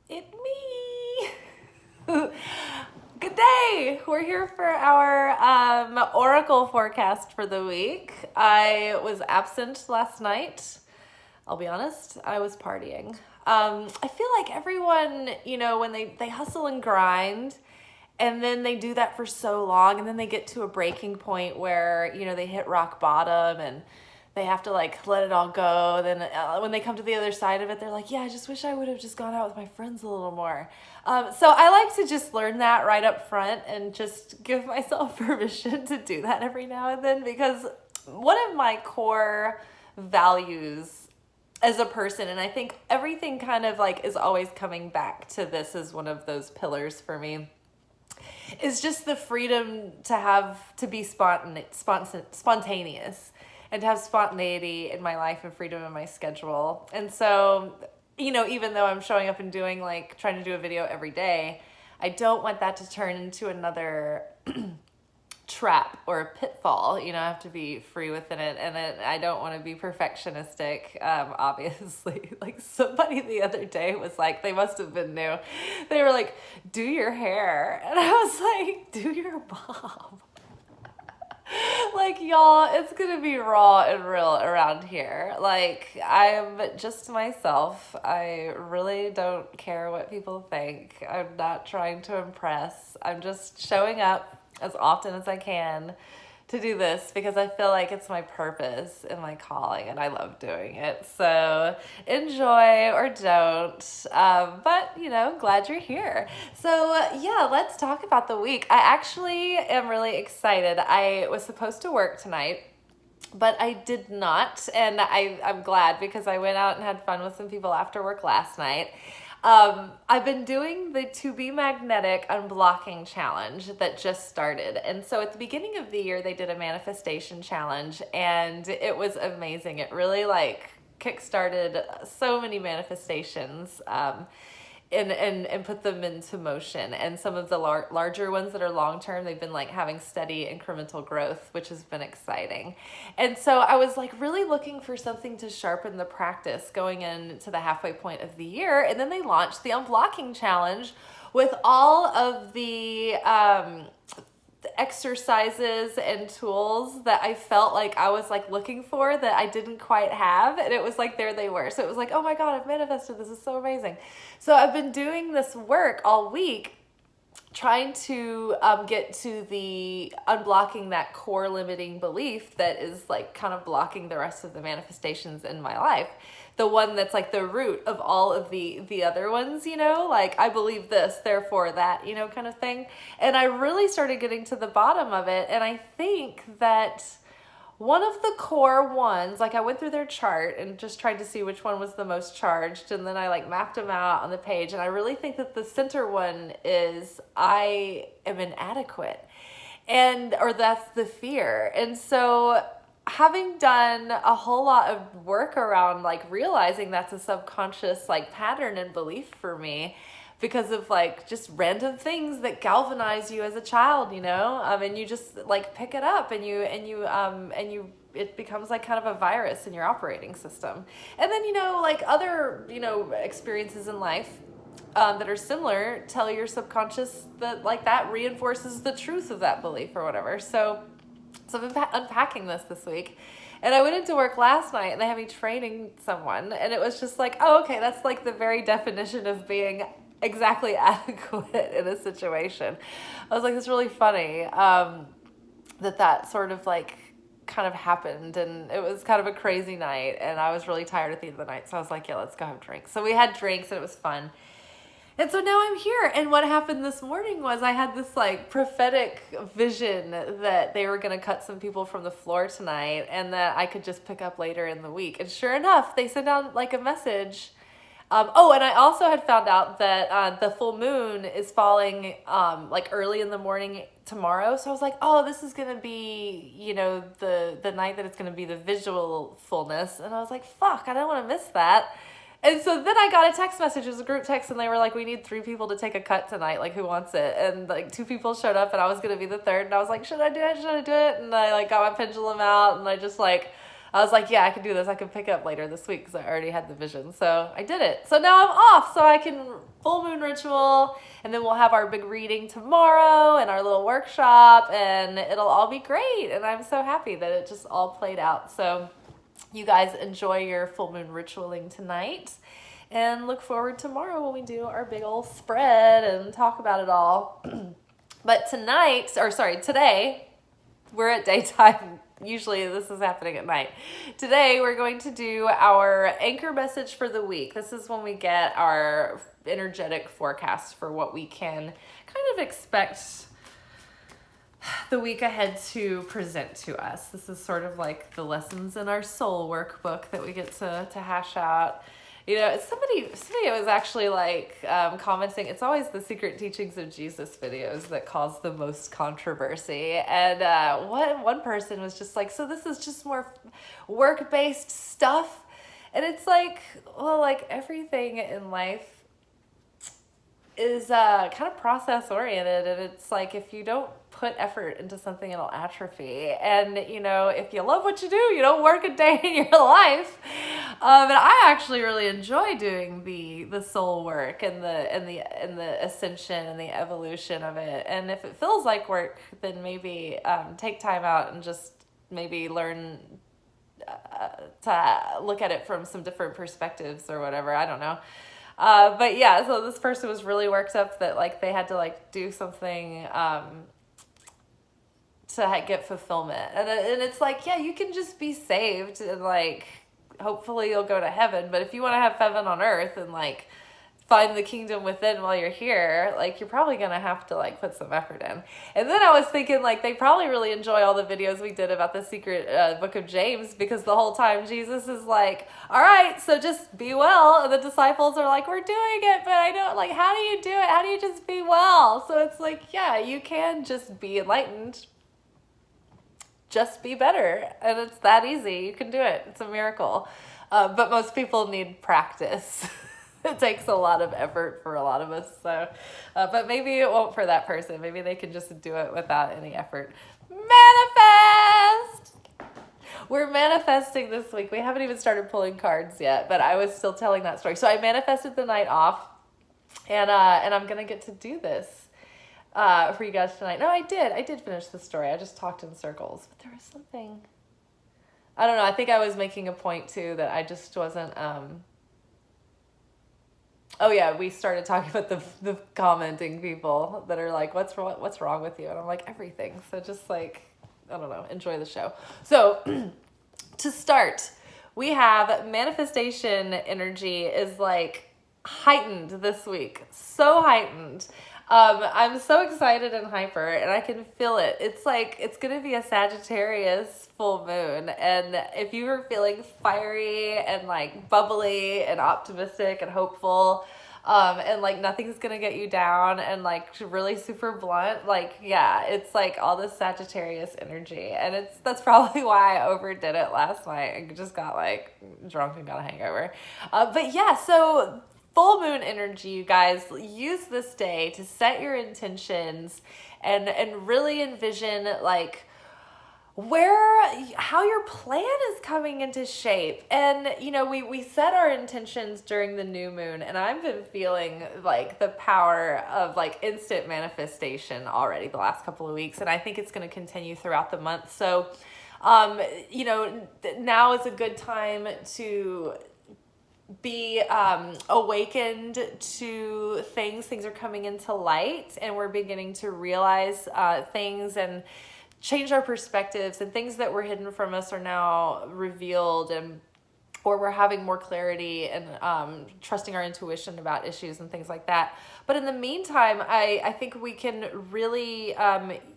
It me. Good day. We're here for our oracle forecast for the week. I was absent last night. I'll be honest, I was partying. I feel like everyone, when they hustle and grind, and then they do that for so long, and then they get to a breaking point where, they hit rock bottom and they have to like let it all go. Then when they come to the other side of it, they're like, yeah, I just wish I would have just gone out with my friends a little more. So I like to just learn that right up front and just give myself permission to do that every now and then, because one of my core values as a person, and I think everything kind of like is always coming back to this as one of those pillars for me, is just the freedom to be spontaneous and to have spontaneity in my life and freedom in my schedule. And so, even though I'm showing up and doing like trying to do a video every day, I don't want that to turn into another trap or a pitfall. I have to be free within it, and I don't want to be perfectionistic. Obviously, like somebody the other day was like, they must have been new. They were like, "Do your hair," and I was like, "Do your mom." Like, y'all, it's gonna be raw and real around here. Like, I'm just myself. I really don't care what people think. I'm not trying to impress. I'm just showing up as often as I can to do this because I feel like it's my purpose and my calling, and I love doing it. So enjoy or don't, but glad you're here. So yeah, let's talk about the week. I actually am really excited. I was supposed to work tonight, but I did not, and I'm glad because I went out and had fun with some people after work last night. I've been doing the To Be Magnetic Unblocking Challenge that just started. And so at the beginning of the year, they did a manifestation challenge, and it was amazing. It really like kickstarted so many manifestations. And put them into motion. And some of the larger ones that are long term, they've been like having steady incremental growth, which has been exciting. And so I was like really looking for something to sharpen the practice going into the halfway point of the year. And then they launched the Unblocking Challenge with all of the exercises and tools that I felt like I was like looking for that I didn't quite have, and it was like there they were. So it was like, oh my god, I've manifested, this is so amazing. So I've been doing this work all week trying to get to the unblocking that core limiting belief that is like kind of blocking the rest of the manifestations in my life, the one that's like the root of all of the other ones, like I believe this, therefore that, kind of thing. And I really started getting to the bottom of it, and I think that one of the core ones, like I went through their chart and just tried to see which one was the most charged, and then I like mapped them out on the page, and I really think that the center one is I am inadequate, or that's the fear. And so having done a whole lot of work around like realizing that's a subconscious like pattern and belief for me because of like just random things that galvanize you as a child, and you just like pick it up and you it becomes like kind of a virus in your operating system. And then like other experiences in life that are similar tell your subconscious that like that reinforces the truth of that belief or whatever. So I've been unpacking this week, and I went into work last night and they had me training someone, and it was just like, oh, okay, that's like the very definition of being exactly adequate in a situation. I was like, it's really funny that sort of like kind of happened, and it was kind of a crazy night, and I was really tired at the end of the night, so I was like, yeah, let's go have drinks. So we had drinks and it was fun. And so now I'm here. And what happened this morning was I had this like prophetic vision that they were going to cut some people from the floor tonight and that I could just pick up later in the week. And sure enough, they sent out like a message. And I also had found out that the full moon is falling like early in the morning tomorrow. So I was like, oh, this is going to be, the night that it's going to be the visual fullness. And I was like, fuck, I don't want to miss that. And so then I got a text message, it was a group text, and they were like, we need 3 people to take a cut tonight, like who wants it? And like 2 people showed up, and I was going to be the third, and I was like, should I do it? And I like got my pendulum out, and I just like, I was like, yeah, I can do this. I can pick up later this week because I already had the vision. So I did it. So now I'm off, so I can full moon ritual, and then we'll have our big reading tomorrow and our little workshop, and it'll all be great. And I'm so happy that it just all played out. So you guys enjoy your full moon ritualing tonight, and look forward tomorrow when we do our big old spread and talk about it all. But today, we're at daytime. Usually this is happening at night. Today we're going to do our anchor message for the week. This is when we get our energetic forecast for what we can kind of expect the week ahead to present to us. This is sort of like the lessons in our soul workbook that we get to hash out. You know, somebody was actually like commenting, it's always the secret teachings of Jesus videos that cause the most controversy. And one person was just like, so this is just more work-based stuff? And it's like, well, like everything in life is kind of process oriented, and it's like if you don't put effort into something, it'll atrophy. And you know, if you love what you do, you don't work a day in your life. And I actually really enjoy doing the soul work and the ascension and the evolution of it. And if it feels like work, then maybe take time out and just maybe learn to look at it from some different perspectives or whatever. I don't know. But yeah, so this person was really worked up that like they had to like do something to get fulfillment. And it's like, yeah, you can just be saved and like hopefully you'll go to heaven. But if you want to have heaven on earth and like find the kingdom within while you're here, like you're probably gonna have to like put some effort in. And then I was thinking like they probably really enjoy all the videos we did about the secret book of James, because the whole time Jesus is like, all right, so just be well, and the disciples are like, we're doing it, but I don't, like, how do you do it? How do you just be well? So it's like, yeah, you can just be enlightened, just be better, and it's that easy. You can do it. It's a miracle. But most people need practice. It takes a lot of effort for a lot of us. So, but maybe it won't for that person. Maybe they can just do it without any effort. Manifest! We're manifesting this week. We haven't even started pulling cards yet, but I was still telling that story. So I manifested the night off, and I'm going to get to do this for you guys tonight. No, I did finish the story. I just talked in circles, but there was something, I don't know. I think I was making a point too that I just wasn't, oh yeah, we started talking about the commenting people that are like, what's wrong with you? And I'm like, everything. So just like, I don't know, enjoy the show. So to start, we have manifestation energy is like heightened this week. So heightened. I'm so excited and hyper, and I can feel it. It's like, it's going to be a Sagittarius full moon. And if you were feeling fiery and like bubbly and optimistic and hopeful, and like nothing's going to get you down and like really super blunt, like, yeah, it's like all this Sagittarius energy. And that's probably why I overdid it last night and just got like drunk and got a hangover. But yeah, so full moon energy, you guys, use this day to set your intentions and really envision like how your plan is coming into shape. And you know, we set our intentions during the new moon, and I've been feeling like the power of like instant manifestation already the last couple of weeks, and I think it's going to continue throughout the month. So you know, now is a good time to be awakened to things. Things are coming into light, and we're beginning to realize things and change our perspectives, and things that were hidden from us are now revealed, and or we're having more clarity and trusting our intuition about issues and things like that. But in the meantime, I think we can really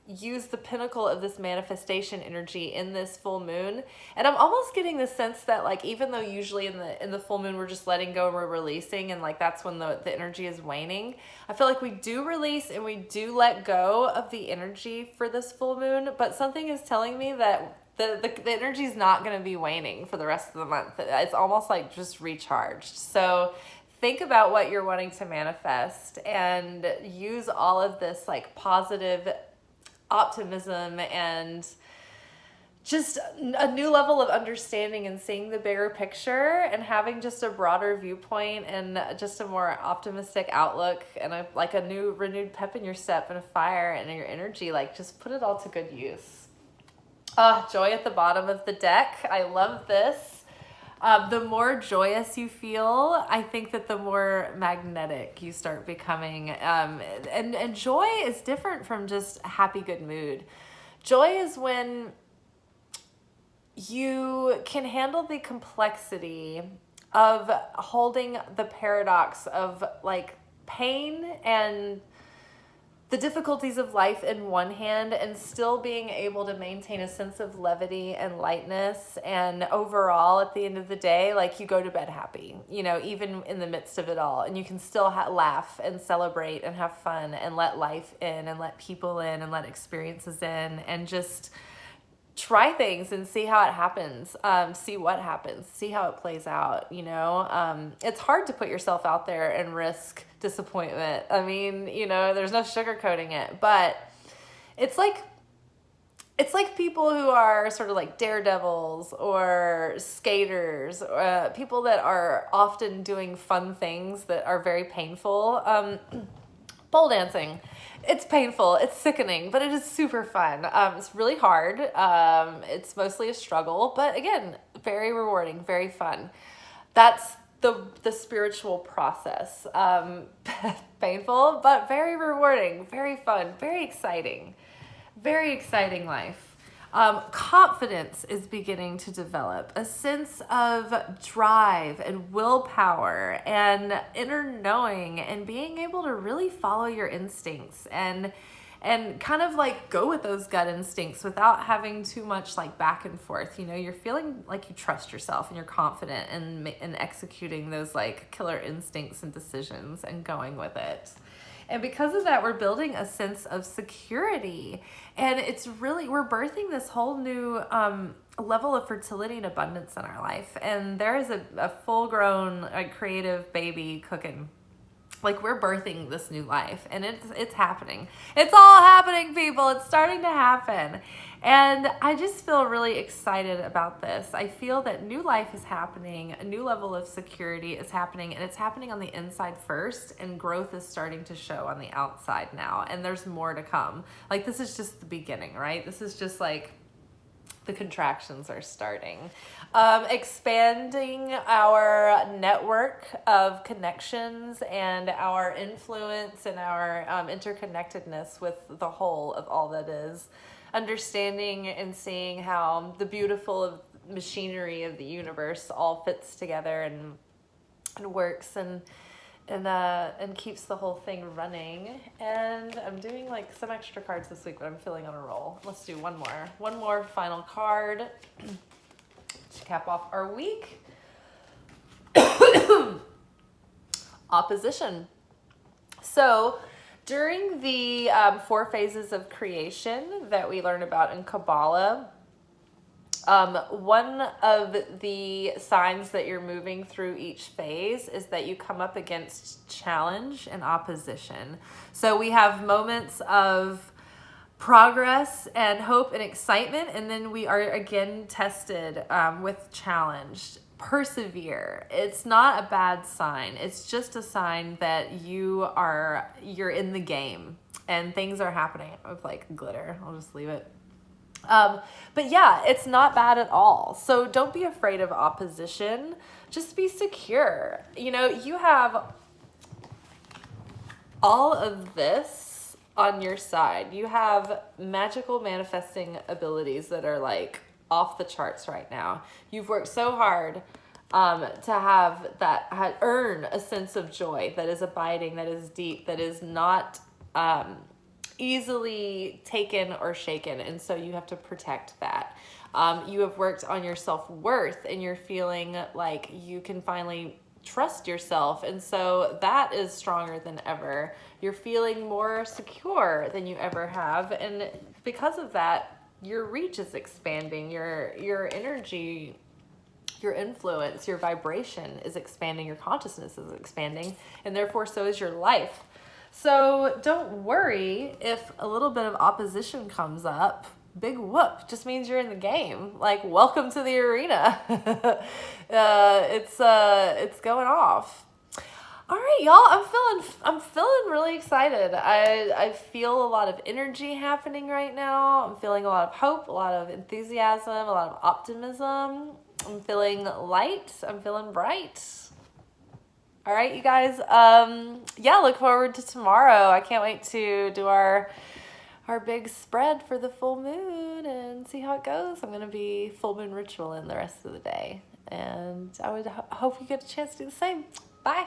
use the pinnacle of this manifestation energy in this full moon. And I'm almost getting the sense that like, even though usually in the full moon we're just letting go and we're releasing, and like that's when the energy is waning, I feel like we do release and we do let go of the energy for this full moon. But something is telling me that the energy is not going to be waning for the rest of the month. It's almost like just recharged. So think about what you're wanting to manifest and use all of this like positive optimism and just a new level of understanding and seeing the bigger picture and having just a broader viewpoint and just a more optimistic outlook and a new renewed pep in your step and a fire and your energy. Like, just put it all to good use. Joy at the bottom of the deck. I love this. The more joyous you feel, I think that the more magnetic you start becoming. And joy is different from just a happy, good mood. Joy is when you can handle the complexity of holding the paradox of like pain and the difficulties of life in one hand and still being able to maintain a sense of levity and lightness. And overall, at the end of the day, like, you go to bed happy, you know, even in the midst of it all, and you can still laugh and celebrate and have fun and let life in and let people in and let experiences in and just try things and see how it happens, see what happens, see how it plays out, you know. It's hard to put yourself out there and risk disappointment. I mean, you know, there's no sugarcoating it, but it's like people who are sort of like daredevils or skaters, or people that are often doing fun things that are very painful. Pole dancing. It's painful, it's sickening, but it is super fun. It's really hard. It's mostly a struggle, but again, very rewarding, very fun. That's the spiritual process. Painful, but very rewarding, very fun, very exciting life. Confidence is beginning to develop, a sense of drive and willpower and inner knowing and being able to really follow your instincts and kind of like go with those gut instincts without having too much like back and forth. You know, you're feeling like you trust yourself and you're confident in executing those like killer instincts and decisions and going with it. And because of that, we're building a sense of security. And it's really, we're birthing this whole new level of fertility and abundance in our life. And there is a full-grown creative baby cooking. Like, we're birthing this new life, and it's happening. It's all happening, people. It's starting to happen. And I just feel really excited about this. I feel that new life is happening, a new level of security is happening, and it's happening on the inside first, and growth is starting to show on the outside now, and there's more to come. Like, this is just the beginning, right? This is just like the contractions are starting. Expanding our network of connections and our influence and our interconnectedness with the whole of all that is. Understanding and seeing how the beautiful machinery of the universe all fits together and works and keeps the whole thing running. And I'm doing like some extra cards this week, but I'm feeling on a roll. Let's do one more final card to cap off our week. Opposition. So during the 4 phases of creation that we learn about in Kabbalah, one of the signs that you're moving through each phase is that you come up against challenge and opposition. So we have moments of progress and hope and excitement, and then we are again tested with challenge. Persevere. It's not a bad sign. It's just a sign that you're in the game and things are happening with like glitter. I'll just leave it. But yeah, it's not bad at all. So don't be afraid of opposition. Just be secure. You know, you have all of this on your side. You have magical manifesting abilities that are like off the charts right now. You've worked so hard to have that, earn a sense of joy that is abiding, that is deep, that is not easily taken or shaken. And so you have to protect that. You have worked on your self-worth and you're feeling like you can finally trust yourself. And so that is stronger than ever. You're feeling more secure than you ever have. And because of that, your reach is expanding, your energy, your influence, your vibration is expanding, your consciousness is expanding, and therefore so is your life. So don't worry if a little bit of opposition comes up. big whoop just means you're in the game. Like, welcome to the arena. It's going off. All right, y'all, I'm feeling really excited. I feel a lot of energy happening right now. I'm feeling a lot of hope, a lot of enthusiasm, a lot of optimism. I'm feeling light. I'm feeling bright. All right, you guys. Yeah, look forward to tomorrow. I can't wait to do our big spread for the full moon and see how it goes. I'm going to be full moon ritual in the rest of the day. And I would hope you get a chance to do the same. Bye.